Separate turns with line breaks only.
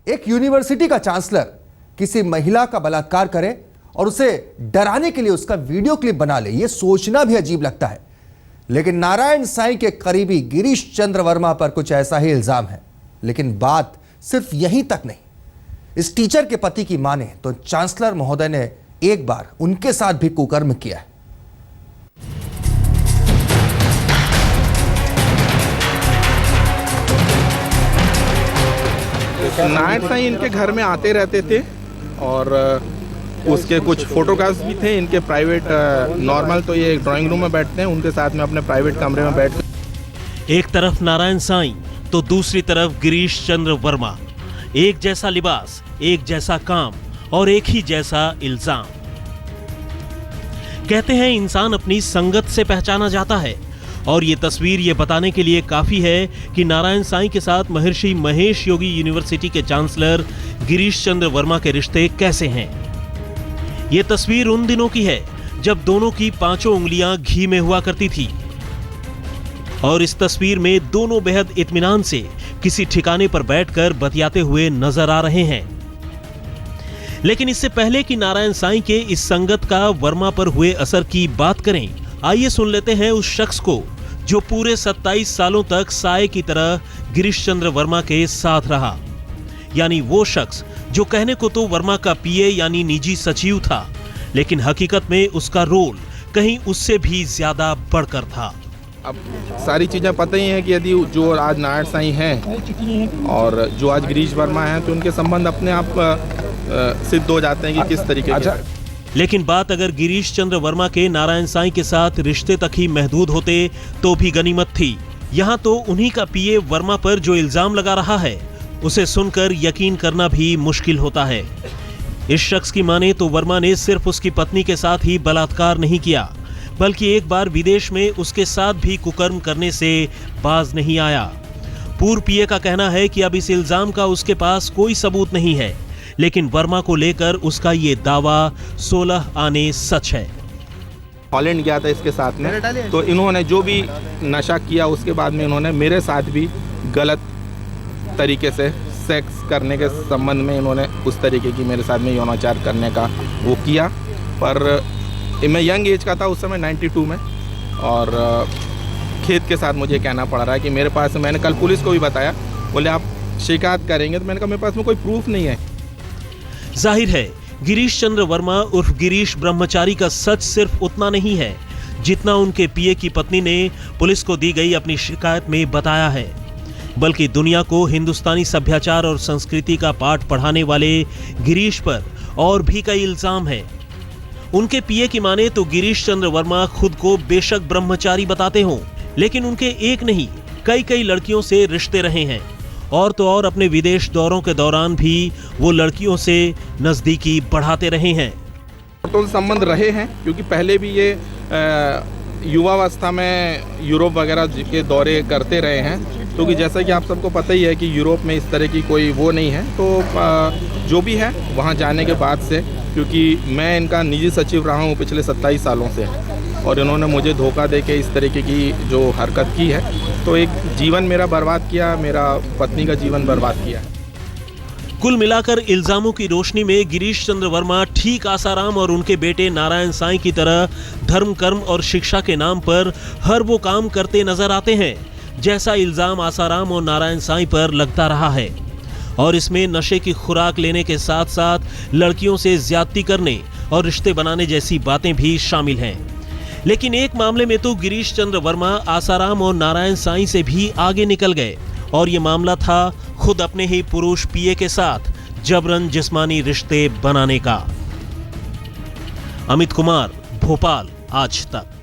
एक यूनिवर्सिटी का चांसलर किसी महिला का बलात्कार करे और उसे डराने के लिए उसका वीडियो क्लिप बना ले, यह सोचना भी अजीब लगता है। लेकिन नारायण साईं के करीबी गिरीश चंद्र वर्मा पर कुछ ऐसा ही इल्जाम है। लेकिन बात सिर्फ यहीं तक नहीं। इस टीचर के पति की माने तो चांसलर महोदय ने एक बार उनके साथ भी कुकर्म किया है।
नारायण साईं इनके घर में आते रहते थे और उसके कुछ फोटोग्राफ्स भी थे इनके प्राइवेट। नॉर्मल तो ये ड्राइंग रूम में बैठते हैं, उनके साथ में अपने प्राइवेट कमरे में बैठ।
एक तरफ नारायण साईं तो दूसरी तरफ गिरीश चंद्र वर्मा। एक जैसा लिबास, एक जैसा काम और एक ही जैसा इल्जाम। कहते हैं इंसान अपनी संगत से पहचाना जाता है और ये तस्वीर ये बताने के लिए काफी है कि नारायण साईं के साथ महर्षि महेश योगी यूनिवर्सिटी के चांसलर गिरीश चंद्र वर्मा के रिश्ते कैसे हैं। ये तस्वीर उन दिनों की है जब दोनों की पांचों उंगलियां घी में हुआ करती थी और इस तस्वीर में दोनों बेहद इत्मीनान से किसी ठिकाने पर बैठकर बतियाते हुए नजर आ रहे हैं। लेकिन इससे पहले कि नारायण साईं के इस संगत का वर्मा पर हुए असर की बात करें, आइए सुन लेते हैं उस शख्स को जो पूरे 27 सालों तक साये की तरह गिरीश चंद्र वर्मा के साथ रहा। यानी वो शख्स जो कहने को तो वर्मा का पीए यानी निजी सचिव था, लेकिन हकीकत में उसका रोल कहीं उससे भी ज्यादा बढ़कर था।
अब सारी चीज़ें पता ही हैं कि यदि जो आज नारायण साईं हैं और जो आज गिरीश वर्मा हैं तो उनके संबंध अपने आप सिद्ध हो जाते हैं कि किस तरीके के।
लेकिन बात अगर गिरीश चंद्र वर्मा के नारायण साईं के साथ रिश्ते तक ही महदूद होते तो भी गनीमत थी। यहाँ तो उन्हीं का पीए वर्मा पर जो इल्जाम लगा रहा है उसे सुनकर यकीन करना भी मुश्किल होता है। इस शख्स की माने तो वर्मा ने सिर्फ उसकी पत्नी के साथ ही बलात्कार नहीं किया, बल्कि एक बार विदेश में उसके साथ भी कुकर्म करने से बाज नहीं आया। पूर्व पीए का कहना है कि अब इस इल्जाम का उसके पास कोई सबूत नहीं है, लेकिन वर्मा को लेकर उसका ये दावा 16 आने सच है।
हॉलैंड गया था इसके साथ में, तो इन्होंने जो भी नशा किया उसके बाद में इन्होंने मेरे साथ भी गलत तरीके से सेक्स करने के संबंध में इन्होंने उस तरीके की मेरे साथ में यौनाचार करने का वो किया। पर मैं यंग एज का था उस समय 92 में, और खेत के साथ मुझे कहना पड़ रहा है कि मेरे पास, मैंने कल पुलिस को भी बताया, बोले आप शिकायत करेंगे, तो मैंने कहा मेरे पास में कोई प्रूफ नहीं है।
जाहिर है गिरीश चंद्र वर्मा उर्फ गिरीश ब्रह्मचारी का सच सिर्फ उतना नहीं है जितना उनके पीए की पत्नी ने पुलिस को दी गई अपनी शिकायत में बताया है, बल्कि दुनिया को हिंदुस्तानी सभ्याचार और संस्कृति का पाठ पढ़ाने वाले गिरीश पर और भी कई इल्जाम हैं। उनके पीए की माने तो गिरीश चंद्र वर्मा खुद को बेशक ब्रह्मचारी बताते हों, लेकिन उनके एक नहीं कई लड़कियों से रिश्ते रहे हैं और तो और अपने विदेश दौरों के दौरान भी वो लड़कियों से नजदीकी बढ़ाते रहे हैं।
तो संबंध रहे हैं क्योंकि पहले भी ये युवावस्था में यूरोप वगैरह के दौरे करते रहे हैं, क्योंकि जैसा कि आप सबको पता ही है कि यूरोप में इस तरह की कोई वो नहीं है। तो जो भी है वहाँ जाने के बाद से, क्योंकि मैं इनका निजी सचिव रहा हूँ पिछले 27 सालों से और इन्होंने मुझे धोखा देके इस तरीके की जो हरकत की है, तो एक जीवन मेरा बर्बाद किया, मेरा पत्नी का जीवन बर्बाद किया।
कुल मिलाकर इल्जामों की रोशनी में गिरीश चंद्र वर्मा ठीक आसाराम और उनके बेटे नारायण साईं की तरह धर्म, कर्म और शिक्षा के नाम पर हर वो काम करते नजर आते हैं जैसा इल्जाम आसाराम और नारायण साईं पर लगता रहा है। और इसमें नशे की खुराक लेने के साथ साथ लड़कियों से ज्यादती करने और रिश्ते बनाने जैसी बातें भी शामिल हैं। लेकिन एक मामले में तो गिरीश चंद्र वर्मा आसाराम और नारायण साईं से भी आगे निकल गए और ये मामला था खुद अपने ही पुरुष पीए के साथ जबरन जिस्मानी रिश्ते बनाने का। अमित कुमार, भोपाल, आज तक।